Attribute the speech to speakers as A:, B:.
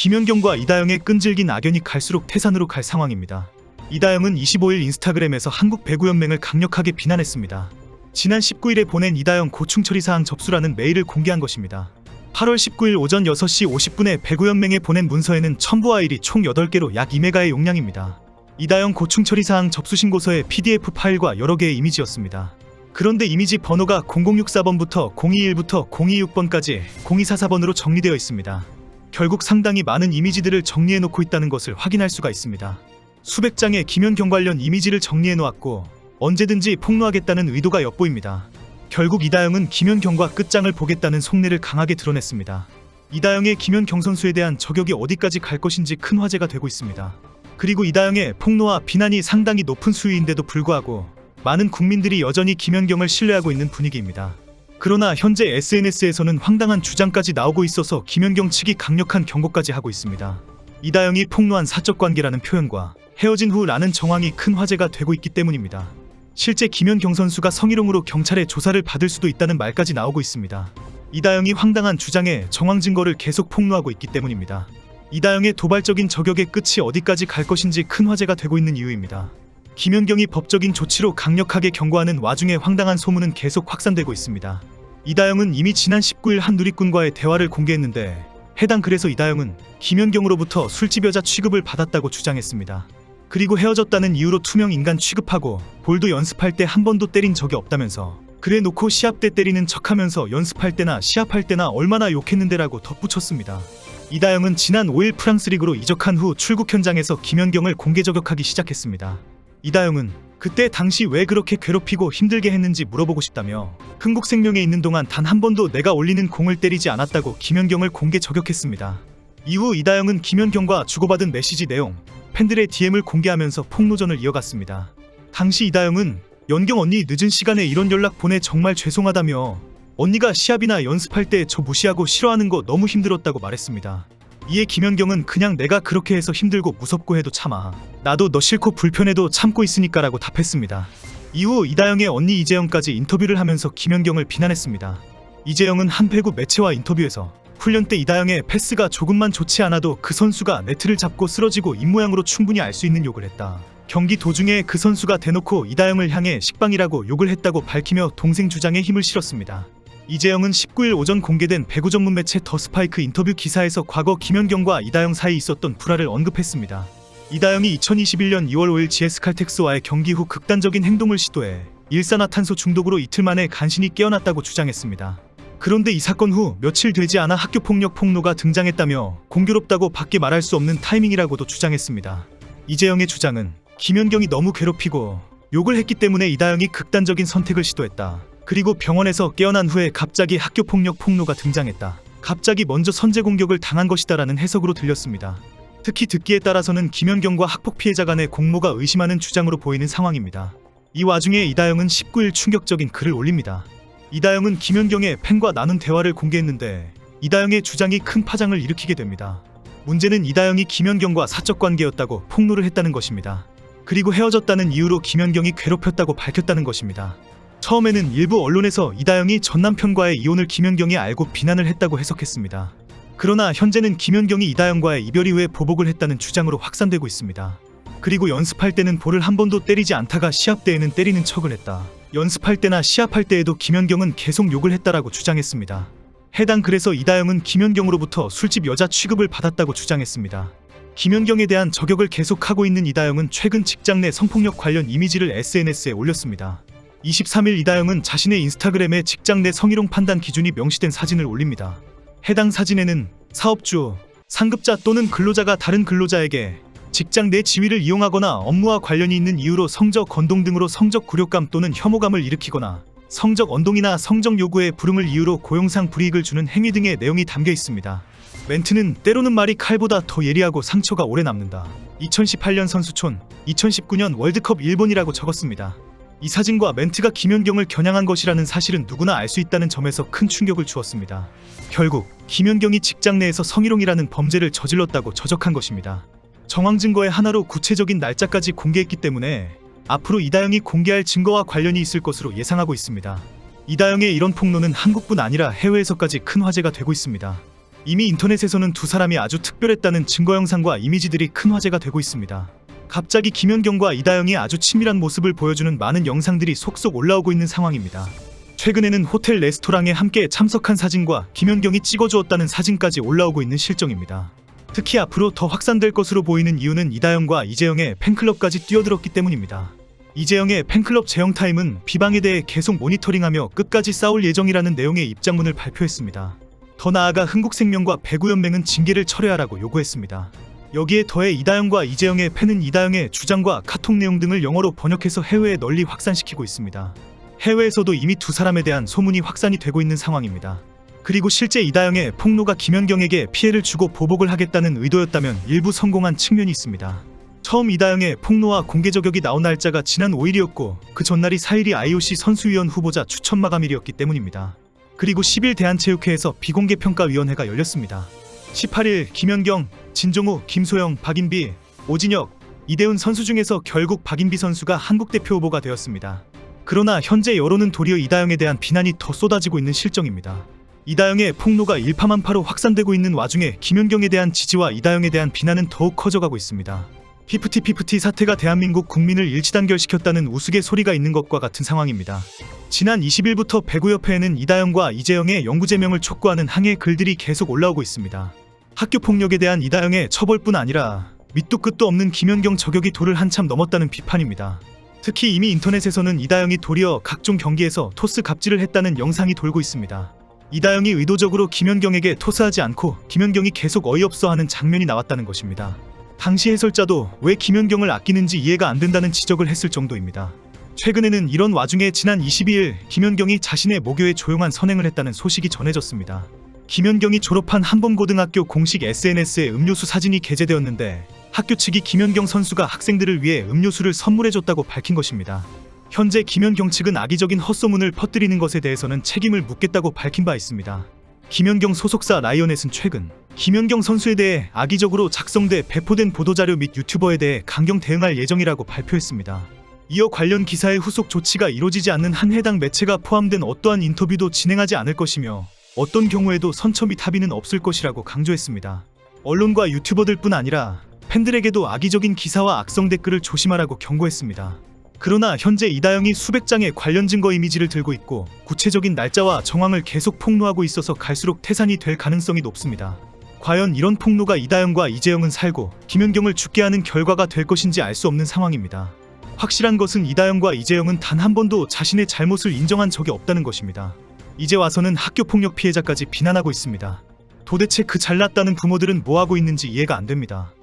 A: 김연경과 이다영의 끈질긴 악연이 갈수록 태산으로 갈 상황입니다. 이다영은 25일 인스타그램에서 한국 배구연맹을 강력하게 비난했습니다. 지난 19일에 보낸 이다영 고충 처리 사항 접수라는 메일을 공개한 것입니다. 8월 19일 오전 6시 50분에 배구연맹에 보낸 문서에는 첨부 파일이 총 8개로 약 2메가의 용량입니다. 이다영 고충 처리 사항 접수 신고서의 PDF 파일과 여러 개의 이미지였습니다. 그런데 이미지 번호가 0064번부터 021부터 026번까지 0244번으로 정리되어 있습니다. 결국 상당히 많은 이미지들을 정리해놓고 있다는 것을 확인할 수가 있습니다. 수백 장의 김연경 관련 이미지를 정리해놓았고 언제든지 폭로하겠다는 의도가 엿보입니다. 결국 이다영은 김연경과 끝장을 보겠다는 속내를 강하게 드러냈습니다. 이다영의 김연경 선수에 대한 저격이 어디까지 갈 것인지 큰 화제가 되고 있습니다. 그리고 이다영의 폭로와 비난이 상당히 높은 수위인데도 불구하고 많은 국민들이 여전히 김연경을 신뢰하고 있는 분위기입니다. 그러나 현재 SNS에서는 황당한 주장까지 나오고 있어서 김연경 측이 강력한 경고까지 하고 있습니다. 이다영이 폭로한 사적 관계라는 표현과 헤어진 후라는 정황이 큰 화제가 되고 있기 때문입니다. 실제 김연경 선수가 성희롱으로 경찰의 조사를 받을 수도 있다는 말까지 나오고 있습니다. 이다영이 황당한 주장에 정황 증거를 계속 폭로하고 있기 때문입니다. 이다영의 도발적인 저격의 끝이 어디까지 갈 것인지 큰 화제가 되고 있는 이유입니다. 김연경이 법적인 조치로 강력하게 경고하는 와중에 황당한 소문은 계속 확산되고 있습니다. 이다영은 이미 지난 19일 한 누리꾼과의 대화를 공개했는데 해당 글에서 이다영은 김연경으로부터 술집 여자 취급을 받았다고 주장했습니다. 그리고 헤어졌다는 이유로 투명 인간 취급하고 볼도 연습할 때 한 번도 때린 적이 없다면서 그래 놓고 시합 때 때리는 척하면서 연습할 때나 시합할 때나 얼마나 욕했는데라고 덧붙였습니다. 이다영은 지난 5일 프랑스 리그로 이적한 후 출국 현장에서 김연경을 공개 저격하기 시작했습니다. 이다영은 그때 당시 왜 그렇게 괴롭히고 힘들게 했는지 물어보고 싶다며 흥국생명에 있는 동안 단 한 번도 내가 올리는 공을 때리지 않았다고 김연경을 공개 저격했습니다. 이후 이다영은 김연경과 주고받은 메시지 내용, 팬들의 DM을 공개하면서 폭로전을 이어갔습니다. 당시 이다영은 연경 언니 늦은 시간에 이런 연락 보내 정말 죄송하다며 언니가 시합이나 연습할 때 저 무시하고 싫어하는 거 너무 힘들었다고 말했습니다. 이에 김연경은 그냥 내가 그렇게 해서 힘들고 무섭고 해도 참아. 나도 너 싫고 불편해도 참고 있으니까 라고 답했습니다. 이후 이다영의 언니 이재영까지 인터뷰를 하면서 김연경을 비난했습니다. 이재영은 한 배구 매체와 인터뷰에서 훈련 때 이다영의 패스가 조금만 좋지 않아도 그 선수가 네트를 잡고 쓰러지고 입모양으로 충분히 알 수 있는 욕을 했다. 경기 도중에 그 선수가 대놓고 이다영을 향해 식빵이라고 욕을 했다고 밝히며 동생 주장에 힘을 실었습니다. 이재영은 19일 오전 공개된 배구 전문 매체 더 스파이크 인터뷰 기사에서 과거 김연경과 이다영 사이 있었던 불화를 언급했습니다. 이다영이 2021년 2월 5일 GS칼텍스와의 경기 후 극단적인 행동을 시도해 일산화탄소 중독으로 이틀 만에 간신히 깨어났다고 주장했습니다. 그런데 이 사건 후 며칠 되지 않아 학교폭력 폭로가 등장했다며 공교롭다고 밖에 말할 수 없는 타이밍이라고도 주장했습니다. 이재영의 주장은 김연경이 너무 괴롭히고 욕을 했기 때문에 이다영이 극단적인 선택을 시도했다. 그리고 병원에서 깨어난 후에 갑자기 학교폭력 폭로가 등장했다. 갑자기 먼저 선제 공격을 당한 것이다라는 해석으로 들렸습니다. 특히 듣기에 따라서는 김연경과 학폭 피해자 간의 공모가 의심하는 주장으로 보이는 상황입니다. 이 와중에 이다영은 19일 충격적인 글을 올립니다. 이다영은 김연경의 팬과 나눈 대화를 공개했는데 이다영의 주장이 큰 파장을 일으키게 됩니다. 문제는 이다영이 김연경과 사적 관계였다고 폭로를 했다는 것입니다. 그리고 헤어졌다는 이유로 김연경이 괴롭혔다고 밝혔다는 것입니다. 처음에는 일부 언론에서 이다영이 전 남편과의 이혼을 김연경이 알고 비난을 했다고 해석했습니다. 그러나 현재는 김연경이 이다영과의 이별 이후에 보복을 했다는 주장으로 확산되고 있습니다. 그리고 연습할 때는 볼을 한 번도 때리지 않다가 시합 때에는 때리는 척을 했다. 연습할 때나 시합할 때에도 김연경은 계속 욕을 했다라고 주장했습니다. 해당 글에서 이다영은 김연경으로부터 술집 여자 취급을 받았다고 주장했습니다. 김연경에 대한 저격을 계속하고 있는 이다영은 최근 직장 내 성폭력 관련 이미지를 SNS에 올렸습니다. 23일 이다영은 자신의 인스타그램에 직장 내 성희롱 판단 기준이 명시된 사진을 올립니다. 해당 사진에는 사업주, 상급자 또는 근로자가 다른 근로자에게 직장 내 지위를 이용하거나 업무와 관련이 있는 이유로 성적 언동 등으로 성적 굴욕감 또는 혐오감을 일으키거나 성적 언동이나 성적 요구의 불응을 이유로 고용상 불이익을 주는 행위 등의 내용이 담겨 있습니다. 멘트는 때로는 말이 칼보다 더 예리하고 상처가 오래 남는다. 2018년 선수촌, 2019년 월드컵 일본이라고 적었습니다. 이 사진과 멘트가 김연경을 겨냥한 것이라는 사실은 누구나 알 수 있다는 점에서 큰 충격을 주었습니다. 결국 김연경이 직장 내에서 성희롱이라는 범죄를 저질렀다고 저적한 것입니다. 정황 증거의 하나로 구체적인 날짜까지 공개했기 때문에 앞으로 이다영이 공개할 증거와 관련이 있을 것으로 예상하고 있습니다. 이다영의 이런 폭로는 한국뿐 아니라 해외에서까지 큰 화제가 되고 있습니다. 이미 인터넷에서는 두 사람이 아주 특별했다는 증거 영상과 이미지들이 큰 화제가 되고 있습니다. 갑자기 김연경과 이다영이 아주 친밀한 모습을 보여주는 많은 영상들이 속속 올라오고 있는 상황입니다. 최근에는 호텔 레스토랑에 함께 참석한 사진과 김연경이 찍어주었다는 사진까지 올라오고 있는 실정입니다. 특히 앞으로 더 확산될 것으로 보이는 이유는 이다영과 이재영의 팬클럽까지 뛰어들었기 때문입니다. 이재영의 팬클럽 재영타임은 비방에 대해 계속 모니터링하며 끝까지 싸울 예정이라는 내용의 입장문을 발표했습니다. 더 나아가 흥국생명과 배구연맹은 징계를 철회하라고 요구했습니다. 여기에 더해 이다영과 이재영의 팬은 이다영의 주장과 카톡 내용 등을 영어로 번역해서 해외에 널리 확산시키고 있습니다. 해외에서도 이미 두 사람에 대한 소문이 확산이 되고 있는 상황입니다. 그리고 실제 이다영의 폭로가 김연경에게 피해를 주고 보복을 하겠다는 의도였다면 일부 성공한 측면이 있습니다. 처음 이다영의 폭로와 공개 저격이 나온 날짜가 지난 5일이었고 그 전날이 4일이 IOC 선수위원 후보자 추천 마감일이었기 때문입니다. 그리고 10일 대한체육회에서 비공개 평가위원회가 열렸습니다. 18일 김연경, 진종우, 김소영, 박인비, 오진혁, 이대훈 선수 중에서 결국 박인비 선수가 한국대표 후보가 되었습니다. 그러나 현재 여론은 도리어 이다영에 대한 비난이 더 쏟아지고 있는 실정입니다. 이다영의 폭로가 일파만파로 확산되고 있는 와중에 김연경에 대한 지지와 이다영에 대한 비난은 더욱 커져가고 있습니다. 피프티 사태가 대한민국 국민을 일치단결시켰다는 우스갯소리가 있는 것과 같은 상황입니다. 지난 20일부터 배구협회에는 이다영과 이재영의 영구제명을 촉구하는 항해 글들이 계속 올라오고 있습니다. 학교폭력에 대한 이다영의 처벌뿐 아니라 밑도 끝도 없는 김연경 저격이 도를 한참 넘었다는 비판입니다. 특히 이미 인터넷에서는 이다영이 도리어 각종 경기에서 토스 갑질을 했다는 영상이 돌고 있습니다. 이다영이 의도적으로 김연경에게 토스하지 않고 김연경이 계속 어이없어하는 장면이 나왔다는 것입니다. 당시 해설자도 왜 김연경을 아끼는지 이해가 안 된다는 지적을 했을 정도입니다. 최근에는 이런 와중에 지난 22일 김연경이 자신의 모교에 조용한 선행을 했다는 소식이 전해졌습니다. 김연경이 졸업한 한범고등학교 공식 SNS에 음료수 사진이 게재되었는데 학교 측이 김연경 선수가 학생들을 위해 음료수를 선물해줬다고 밝힌 것입니다. 현재 김연경 측은 악의적인 헛소문을 퍼뜨리는 것에 대해서는 책임을 묻겠다고 밝힌 바 있습니다. 김연경 소속사 라이온넷은 최근 김연경 선수에 대해 악의적으로 작성돼 배포된 보도자료 및 유튜버에 대해 강경 대응할 예정이라고 발표했습니다. 이어 관련 기사의 후속 조치가 이루어지지 않는 한 해당 매체가 포함된 어떠한 인터뷰도 진행하지 않을 것이며 어떤 경우에도 선처 및 합의는 없을 것이라고 강조했습니다. 언론과 유튜버들뿐 아니라 팬들에게도 악의적인 기사와 악성 댓글을 조심하라고 경고했습니다. 그러나 현재 이다영이 수백 장의 관련 증거 이미지를 들고 있고 구체적인 날짜와 정황을 계속 폭로하고 있어서 갈수록 태산이 될 가능성이 높습니다. 과연 이런 폭로가 이다영과 이재영은 살고 김연경을 죽게 하는 결과가 될 것인지 알 수 없는 상황입니다. 확실한 것은 이다영과 이재영은 단 한 번도 자신의 잘못을 인정한 적이 없다는 것입니다. 이제 와서는 학교폭력 피해자까지 비난하고 있습니다. 도대체 그 잘났다는 부모들은 뭐하고 있는지 이해가 안 됩니다.